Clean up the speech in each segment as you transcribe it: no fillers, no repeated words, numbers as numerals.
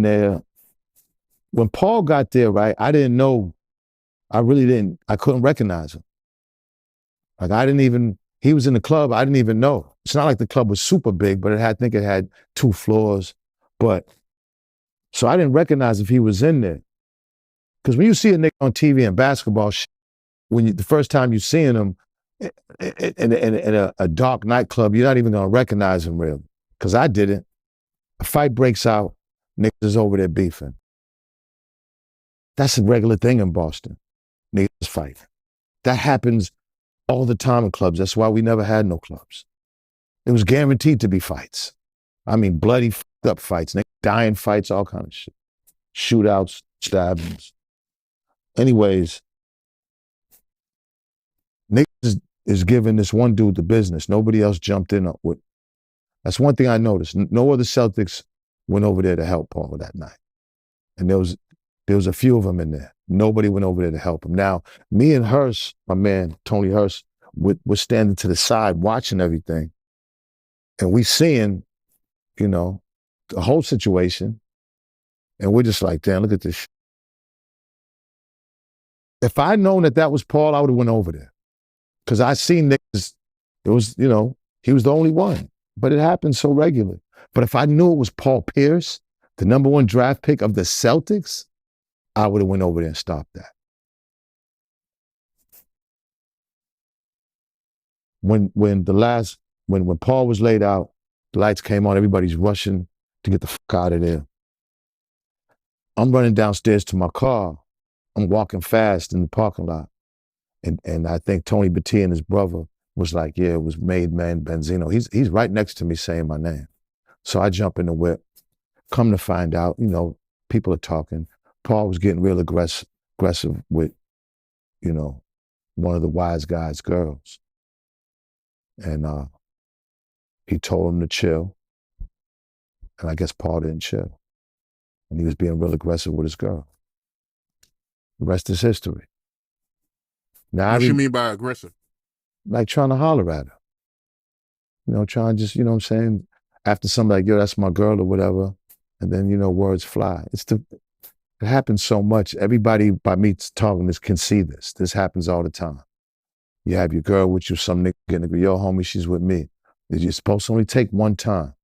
there. When Paul got there, right, I didn't know, I couldn't recognize him. Like he was in the club, I didn't even know. It's not like the club was super big, but I think it had 2 floors. So I didn't recognize if he was in there. Because when you see a nigga on TV and basketball, the first time you're seeing him in a dark nightclub, you're not even gonna recognize him really. Because I didn't. A fight breaks out, niggas is over there beefing. That's a regular thing in Boston. Niggas fight. That happens all the time in clubs. That's why we never had no clubs. It was guaranteed to be fights. I mean, bloody, fucked up fights, dying fights, all kind of shit. Shootouts, stabbings. Anyways, niggas is giving this one dude the business. Nobody else jumped in with. That's one thing I noticed. No other Celtics went over there to help Paul that night. And there was a few of them in there. Nobody went over there to help him. Now, me and Hurst, my man, Tony Hurst, we're standing to the side watching everything. And we seeing, the whole situation. And we're just like, damn, look at this shit. If I'd known that was Paul, I would have went over there. Because I seen niggas, it was, he was the only one. But it happened so regularly. But if I knew it was Paul Pierce, the #1 draft pick of the Celtics, I would have went over there and stopped that. When Paul was laid out, the lights came on, everybody's rushing to get the fuck out of there. I'm running downstairs to my car. I'm walking fast in the parking lot. And I think Tony Battia and his brother was like, yeah, it was Made Man Benzino. He's right next to me saying my name. So I jump in the whip. Come to find out, people are talking. Paul was getting real aggressive with, one of the wise guy's girls. And he told him to chill. And I guess Paul didn't chill. And he was being real aggressive with his girl. The rest is history. Now, what you mean by aggressive? Like trying to holler at her. Trying just, what I'm saying, after somebody like, yo, that's my girl or whatever. And then, words fly. It happens so much. Everybody by me talking this can see this. This happens all the time. You have your girl with you, some nigga getting to yo, homie, she's with me. You're supposed to only take one time.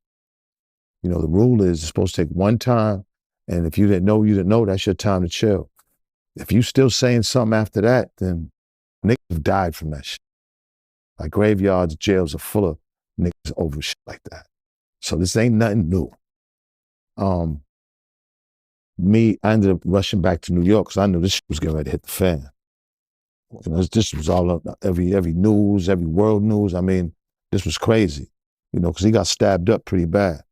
The rule is you're supposed to take one time. And if you didn't know, that's your time to chill. If you still saying something after that, then niggas have died from that shit. Like graveyards, jails are full of niggas over shit like that. So this ain't nothing new. I ended up rushing back to New York because I knew this shit was getting ready to hit the fan. This was all up, every news, every world news. I mean, this was crazy, because he got stabbed up pretty bad.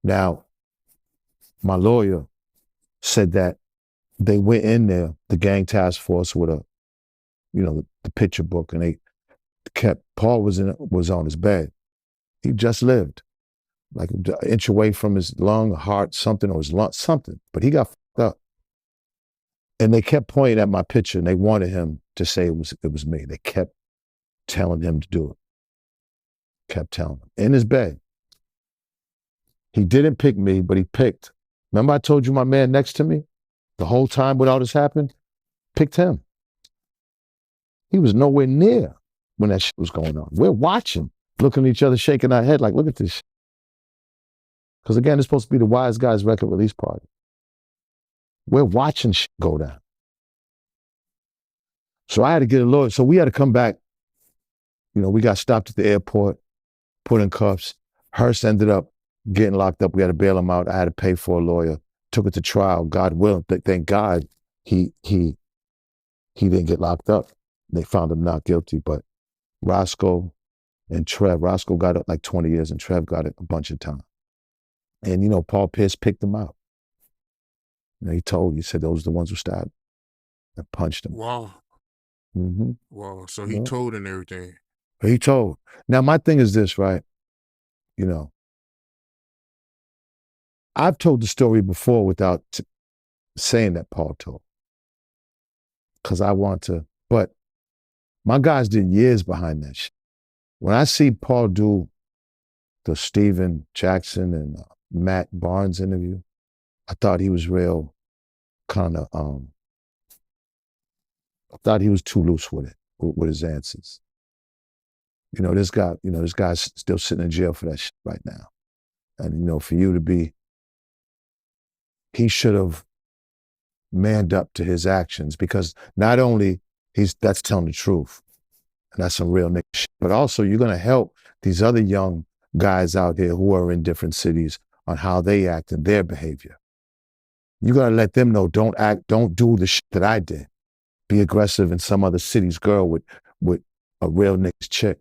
Now, my lawyer said that they went in there, the gang task force with the picture book, and they kept, Paul was on his bed. He just lived, like an inch away from his lung, heart, something, or his lung, something, but he got fucked up. And they kept pointing at my picture and they wanted him to say it was me. They kept telling him to do it. Kept telling him, in his bed. He didn't pick me, but he picked, remember I told you my man next to me? The whole time when all this happened, picked him. He was nowhere near when that shit was going on. We're watching, looking at each other, shaking our head like, look at this shit. Because again, it's supposed to be the Wise Guys record release party. We're watching shit go down. So I had to get a lawyer. So we had to come back. We got stopped at the airport, put in cuffs. Hurst ended up getting locked up. We had to bail him out. I had to pay for a lawyer. Took it to trial. God willing, thank God he didn't get locked up. They found him not guilty. But Roscoe and Trev, Roscoe got like 20 years and Trev got it a bunch of time. And Paul Pierce picked him out. He said those are the ones who stabbed and punched him. Wow. Mm-hmm. Wow. So he told and everything. He told. Now my thing is this, right? I've told the story before without saying that Paul told. Because I want to, but my guys did years behind that shit. When I see Paul do the Steven Jackson and Matt Barnes interview, I thought he was real kind of, I thought he was too loose with it, with his answers. This guy's still sitting in jail for that shit right now. And, for you to be, he should have manned up to his actions, because not only that's telling the truth, and that's some real nigga shit, but also you're going to help these other young guys out here who are in different cities on how they act and their behavior. You got to let them know, don't do the shit that I did. Be aggressive in some other city's girl with a real nigga's chick.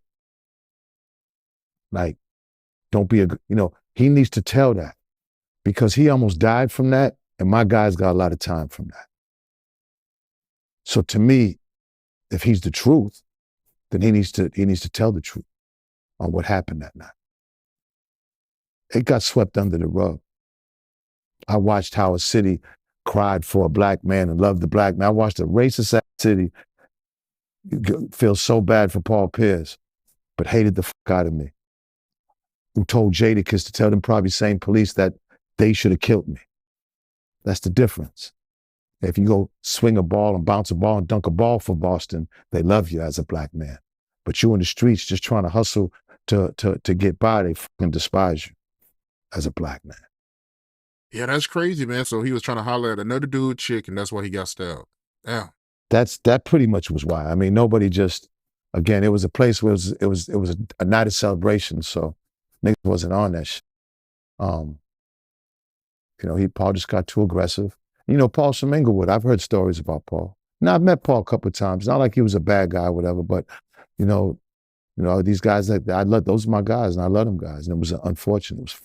Like, don't be he needs to tell that, because he almost died from that, and my guy's got a lot of time from that. So to me, if he's the truth, then he needs to tell the truth on what happened that night. It got swept under the rug. I watched how a city cried for a black man and loved the black man. I watched a racist city feel so bad for Paul Pierce, but hated the fuck out of me. Who told Jadakiss to tell them probably same police that they should have killed me. That's the difference. If you go swing a ball and bounce a ball and dunk a ball for Boston, they love you as a black man. But you in the streets just trying to hustle to get by, they fucking despise you as a black man. Yeah, that's crazy, man. So he was trying to holler at another dude chick, and that's why he got stabbed. Yeah. That pretty much was why. I mean, nobody just, again, it was a place where it was a night of celebration, so niggas wasn't on that shit. Paul just got too aggressive. Paul's from Inglewood. I've heard stories about Paul. Now, I've met Paul a couple of times. Not like he was a bad guy or whatever, but, these guys, I love, those are my guys, and I love them guys. And it was unfortunate. It was